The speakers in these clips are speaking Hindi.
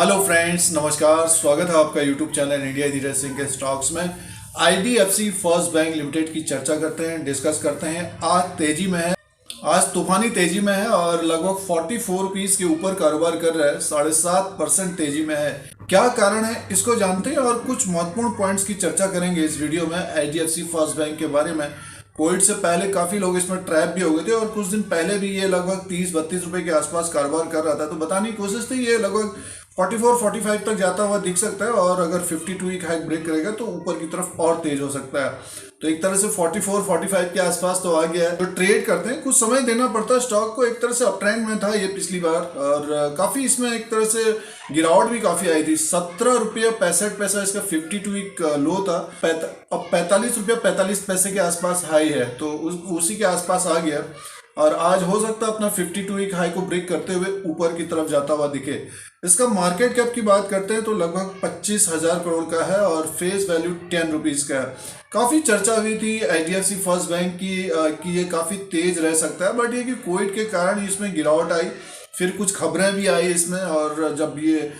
हेलो फ्रेंड्स, नमस्कार। स्वागत है आपका YouTube channel India Dheeraj Singh के स्टॉक्स में। आईडीएफसी फर्स्ट बैंक लिमिटेड की चर्चा करते हैं, डिस्कस करते हैं। आज तेजी में है, आज तूफानी तेजी में है और लगभग 44 रुपीज के ऊपर कारोबार कर रहा है। 7.5% तेजी में है। क्या कारण है इसको जानते हैं और कुछ महत्वपूर्ण पॉइंट्स की चर्चा करेंगे इस वीडियो में आईडीएफसी फर्स्ट बैंक के बारे में। कोविड से पहले काफी लोग इसमें ट्रैप भी हो गए थे और कुछ दिन पहले भी ये लगभग 30-32 रुपए के आसपास कारोबार कर रहा था। तो बताने की कोशिश थी, ये लगभग 44-45 तक जाता हुआ दिख सकता है और अगर 52 वीक हाइक ब्रेक करेगा तो ऊपर की तरफ और तेज हो सकता है। तो एक तरह से 44-45 के आसपास तो आ गया है। तो ट्रेड करते हैं, कुछ समय देना पड़ता है स्टॉक को। एक तरह से अप ट्रेंड में था ये पिछली बार और काफी इसमें एक तरह से गिरावट भी काफी आई थी। 17 रुपये 65 पैसा इसका 52 वीक लो था। अब 45 रुपये 45 पैसे के आसपास हाई है, तो उसी के आसपास आ गया और आज हो सकता है अपना 52 वीक हाई को ब्रेक करते हुए ऊपर की तरफ जाता हुआ दिखे। इसका मार्केट कैप की बात करते हैं तो लगभग 25,000 करोड़ का है और फेस वैल्यू 10 रुपीज का है। काफी चर्चा हुई थी आईडीएफसी फर्स्ट बैंक की ये काफी तेज रह सकता है, बट ये कि कोविड के कारण इसमें गिरावट आई, फिर कुछ खबरें भी आई इसमें। और जब ये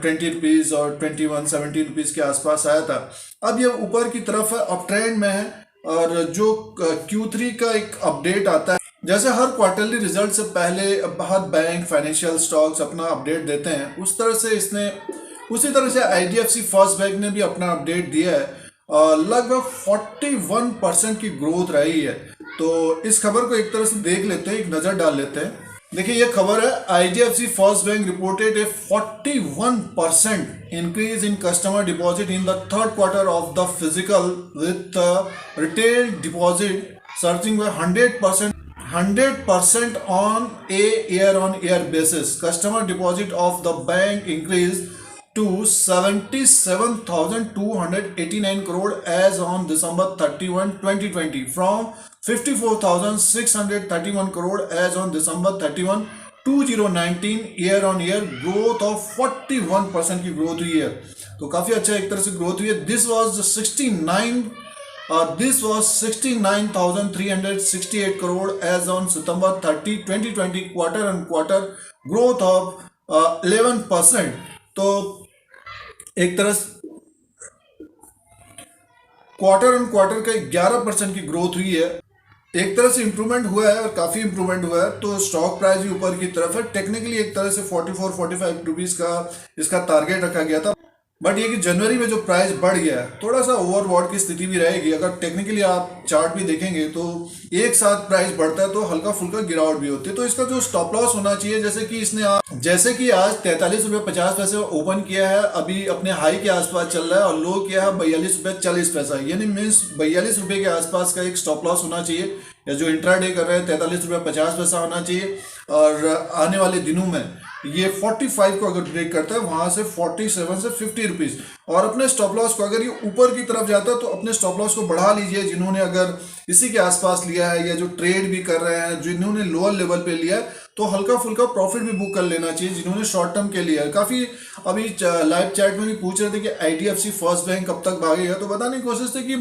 20 रुपीज और 17 रुपीज के आसपास आया था, अब ये ऊपर की तरफ है, अप ट्रेंड में है। और जो Q3 का एक अपडेट आता है, जैसे हर क्वार्टरली रिजल्ट से पहले हर बैंक फाइनेंशियल स्टॉक्स अपना अपडेट देते हैं, उसी तरह से आईडीएफसी फर्स्ट बैंक ने भी अपना अपडेट दिया है। लगभग 41% की ग्रोथ रही है। तो इस खबर को एक तरह से देख लेते हैं, एक नजर डाल लेते हैं। देखिए ये खबर है, IDFC first bank reported a 41% increase in customer deposit in the third quarter of the fiscal with retail deposit surging by 100% on a year-on-year basis. Customer deposit of the bank increased to 77,289 crore as on December 31, 2020 from 54,631 crore as on December 31, 2019। year-on-year growth of 41% की ग्रोथ हुई है। तो काफी अच्छा एक तरह से ग्रोथ हुई है। This was 69,368 crore as on September 30, 2020, quarter on quarter growth of 11%। तो एक तरह से क्वार्टर ऑन क्वार्टर का 11% की ग्रोथ हुई है। एक तरह से इंप्रूवमेंट हुआ है और काफी इंप्रूवमेंट हुआ है। तो स्टॉक प्राइस भी ऊपर की तरफ है। टेक्निकली एक तरह से 44-45 रुपीज का इसका टारगेट रखा गया था, बट ये कि जनवरी में जो प्राइस बढ़ गया है, थोड़ा सा ओवरबॉट की स्थिति भी रहेगी। अगर टेक्निकली आप चार्ट भी देखेंगे तो एक साथ प्राइस बढ़ता है तो हल्का फुल्का गिरावट भी होती है। तो इसका जो स्टॉप लॉस होना चाहिए, जैसे कि आज 43 रुपये 50 पैसे ओपन किया है, अभी अपने हाई के आसपास चल रहा है और लो किया है 42 रुपये 40 पैसा, यानी मीन्स 42 रुपये के आसपास का एक स्टॉप लॉस होना चाहिए। या जो इंट्राडे कर रहे हैं 43 रुपये 50 पैसा होना चाहिए। और आने वाले दिनों में ये 45 को अगर ब्रेक करता है, वहां से 47 से 50 रुपीज। और अपने स्टॉप लॉस को अगर ये ऊपर की तरफ जाता है तो अपने स्टॉप लॉस को बढ़ा लीजिए। जिन्होंने अगर इसी के आसपास लिया है या जो ट्रेड भी कर रहे हैं, जिन्होंने लोअर लेवल पे लिया है, तो हल्का फुल्का प्रॉफिट भी बुक कर लेना चाहिए। जिन्होंने शॉर्ट टर्म के लिए काफी अभी लाइव चैट में भी पूछ रहे थे कि आईडीएफसी फर्स्ट बैंक कब तक भागेगा, तो बताने की कोशिश थी कि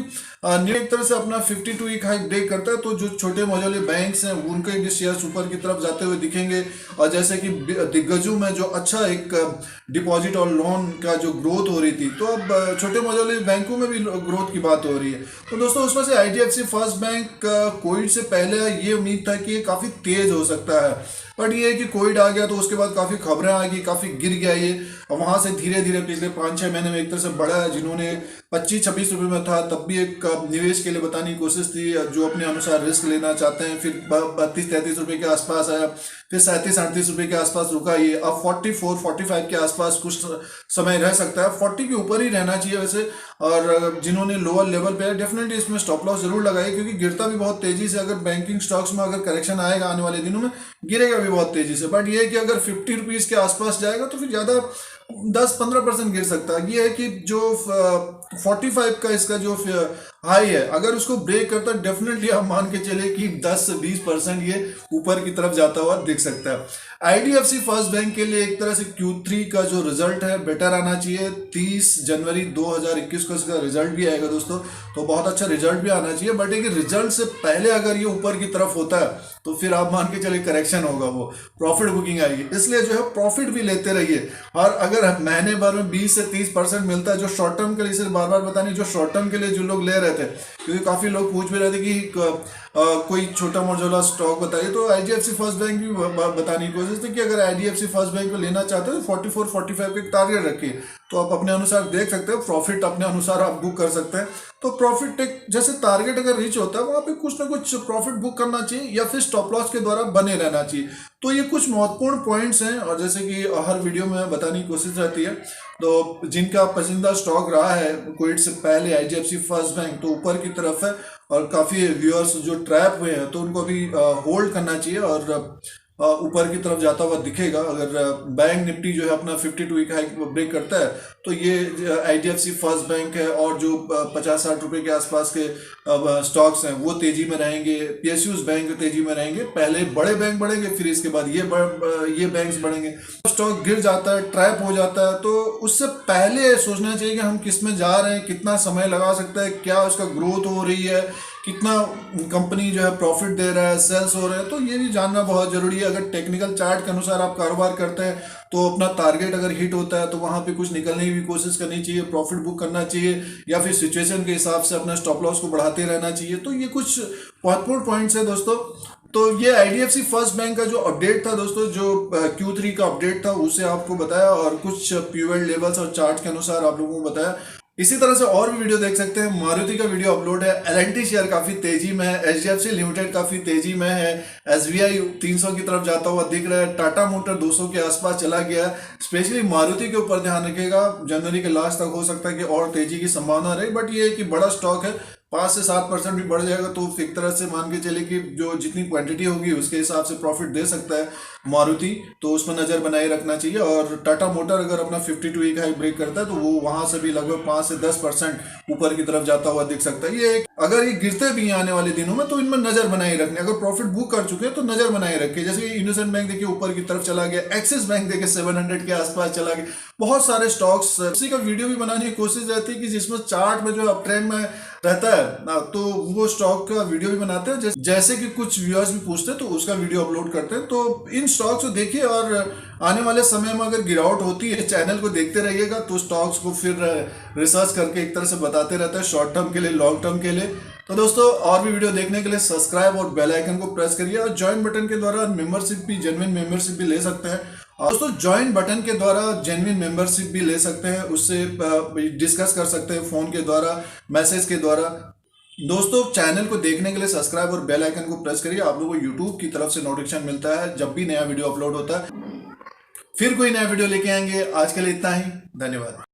एक तरह से अपना 52 वीक हाई ब्रेक करता है तो जो छोटे मझोले बैंक्स हैं उनके भी शेयर्स ऊपर की तरफ जाते हुए दिखेंगे। और जैसे कि दिग्गजों में जो अच्छा एक डिपॉजिट और लोन का जो ग्रोथ हो रही थी, तो अब छोटे मझोले बैंकों में भी ग्रोथ की बात हो रही है। तो दोस्तों उसमें से आईडीएफसी फर्स्ट बैंक कोविड से पहले ये उम्मीद था कि ये काफी तेज हो सकता है, बट ये है कि कोविड आ गया तो उसके बाद काफी खबरें आ गई, काफी गिर गया ये। और वहां से धीरे धीरे पिछले 5-6 महीने में एक तरह से बढ़ा है। जिन्होंने 25-26 रुपए में था तब भी एक निवेश के लिए बताने की कोशिश थी, जो अपने अनुसार रिस्क लेना चाहते हैं। फिर 32-33 रुपए के आसपास आया, फिर 37-38 रुपए के आसपास रुका ये। अब 44-45 के आसपास कुछ समय रह सकता है। 40 के ऊपर ही रहना चाहिए वैसे। और जिन्होंने लोअर लेवल पे है, डेफिनेटली इसमें स्टॉप लॉस जरूर लगाइए, क्योंकि गिरता भी बहुत तेजी से। अगर बैंकिंग स्टॉक्स में अगर करेक्शन आएगा आने वाले दिनों में, गिरेगा भी बहुत तेजी से। बट ये है कि अगर 50 रुपीज के आसपास जाएगा तो फिर ज्यादा 10-15% गिर सकता है। ये है कि जो 45 का इसका जो हाई है, अगर उसको ब्रेक करता है, डेफिनेटली आप मान के चले कि 10 से 20% ये ऊपर की तरफ जाता हुआ दिख सकता है। आईडीएफसी फर्स्ट बैंक के लिए एक तरह से Q3 का जो रिजल्ट है बेटर आना चाहिए। 30 जनवरी 2021 को इसका रिजल्ट भी आएगा दोस्तों, तो बहुत अच्छा रिजल्ट भी आना चाहिए। बट एक रिजल्ट से पहले अगर ये ऊपर की तरफ होता है तो फिर आप मान के चलिए करेक्शन होगा, वो प्रॉफिट बुकिंग आएगी। इसलिए जो है प्रॉफिट भी लेते रहिए, और अगर महीने भर में 20 से 30% मिलता है जो शॉर्ट टर्म के लिए, सिर्फ बार बार बताने, जो शॉर्ट टर्म के लिए जो लोग ले रहे थे, क्योंकि काफी लोग पूछ भी रहे थे कि कोई छोटा मोटा स्टॉक बताइए, तो आईडीएफसी फर्स्ट बैंक भी बताने की कोशिश थी कि अगर आईडीएफसी फर्स्ट बैंक को लेना चाहते हो तो 44-45 का टारगेट रखिए, तो आप अपने अनुसार देख सकते हो, प्रॉफिट अपने अनुसार आप बुक कर सकते हैं। तो प्रॉफिट एक जैसे टारगेट अगर रीच होता है वहां पे कुछ ना कुछ प्रॉफिट बुक करना चाहिए, या फिर स्टॉप लॉस के द्वारा बने रहना चाहिए। तो ये कुछ महत्वपूर्ण पॉइंट्स हैं, और जैसे कि हर वीडियो में बताने की कोशिश रहती है, तो जिनका पसंदीदा स्टॉक रहा है कोविड से पहले आईडीएफसी फर्स्ट बैंक, तो ऊपर की तरफ है, और काफी व्यूअर्स जो ट्रैप हुए हैं तो उनको भी होल्ड करना चाहिए, और ऊपर की तरफ जाता हुआ दिखेगा। अगर बैंक निफ्टी जो है अपना 52 वीक हाई ब्रेक करता है तो ये आईडीएफसी फर्स्ट बैंक है, और जो 50-60 रुपए के आसपास के स्टॉक्स हैं वो तेजी में रहेंगे, पीएसयूज बैंक तेजी में रहेंगे। पहले बड़े बैंक बढ़ेंगे, फिर इसके बाद ये बैंक्स बढ़ेंगे। स्टॉक गिर जाता है, ट्रैप हो जाता है, तो उससे पहले सोचना चाहिए कि हम किस में जा रहे हैं, कितना समय लगा सकता है, क्या उसका ग्रोथ हो रही है, कितना कंपनी जो है प्रॉफिट दे रहा है, सेल्स हो रहे हैं, तो ये भी जानना बहुत जरूरी है। अगर टेक्निकल चार्ट के अनुसार आप कारोबार करते हैं तो अपना टारगेट अगर हिट होता है तो वहां पे कुछ निकलने की भी कोशिश करनी चाहिए, प्रॉफिट बुक करना चाहिए, या फिर सिचुएशन के हिसाब से अपना स्टॉप लॉस को बढ़ाते रहना चाहिए। तो ये कुछ महत्वपूर्ण पॉइंट्स है दोस्तों। तो ये आईडीएफसी फर्स्ट बैंक का जो अपडेट था दोस्तों, जो Q3 का अपडेट था, उसे आपको बताया, और कुछ पीवट लेवल्स और चार्ट के अनुसार आप लोगों को बताया। इसी तरह से और भी वीडियो देख सकते हैं। मारुति का वीडियो अपलोड है, एलएनटी शेयर काफी तेजी में है, एचडीएफसी लिमिटेड काफी तेजी में है, एसबीआई 300 की तरफ जाता हुआ दिख रहा है, टाटा मोटर 200 के आसपास चला गया। स्पेशली मारुति के ऊपर ध्यान रखिएगा, जनवरी के लास्ट तक हो सकता है कि और तेजी की संभावना रहे, बट ये है कि बड़ा स्टॉक है, 5 से 7% भी बढ़ जाएगा तो एक तरह से मान के चले कि जो जितनी क्वांटिटी होगी उसके हिसाब से प्रॉफिट दे सकता है मारुति, तो उस पर नजर बनाए रखना चाहिए। और टाटा मोटर अगर अपना 52 वीक हाई ब्रेक करता है तो वो वहां से भी लगभग 5 से 10% ऊपर की तरफ जाता हुआ दिख सकता है। ये अगर ये गिरते भी आने वाले दिनों में तो इनमें नजर बनाए रखने, अगर प्रॉफिट बुक कर चुके हैं तो नजर बनाए रखे। जैसे इंडसइंड बैंक देखिए ऊपर की तरफ चला गया, एक्सिस बैंक देखिए 700 के आसपास चला गया, बहुत सारे स्टॉक्स। उसी का वीडियो भी बनाने की कोशिश रहती है कि जिसमें चार्ट में जो अप ट्रेंड में रहता है ना, तो वो स्टॉक का वीडियो भी बनाते हैं। जैसे कि कुछ व्यूअर्स भी पूछते हैं तो उसका वीडियो अपलोड करते हैं। तो इन स्टॉक्स को देखिए, और आने वाले समय में अगर गिरावट होती है, चैनल को देखते रहिएगा, तो स्टॉक्स को फिर रिसर्च करके एक तरह से बताते रहता है, शॉर्ट टर्म के लिए, लॉन्ग टर्म के लिए। तो दोस्तों और भी वीडियो देखने के लिए सब्सक्राइब और बेल आइकन को प्रेस करिए, और ज्वाइन बटन के द्वारा मेंबरशिप भी, जेन्युइन मेंबरशिप भी ले सकते हैं। और दोस्तों ज्वाइन बटन के द्वारा जेन्युइन मेंबरशिप भी ले सकते हैं, उससे डिस्कस कर सकते हैं फोन के द्वारा, मैसेज के द्वारा। दोस्तों चैनल को देखने के लिए सब्सक्राइब और बेल आइकन को प्रेस करिए, आप लोगों को यूट्यूब की तरफ से नोटिफिकेशन मिलता है जब भी नया वीडियो अपलोड होता है। फिर कोई नया वीडियो लेके आएंगे, आज के लिए इतना ही, धन्यवाद।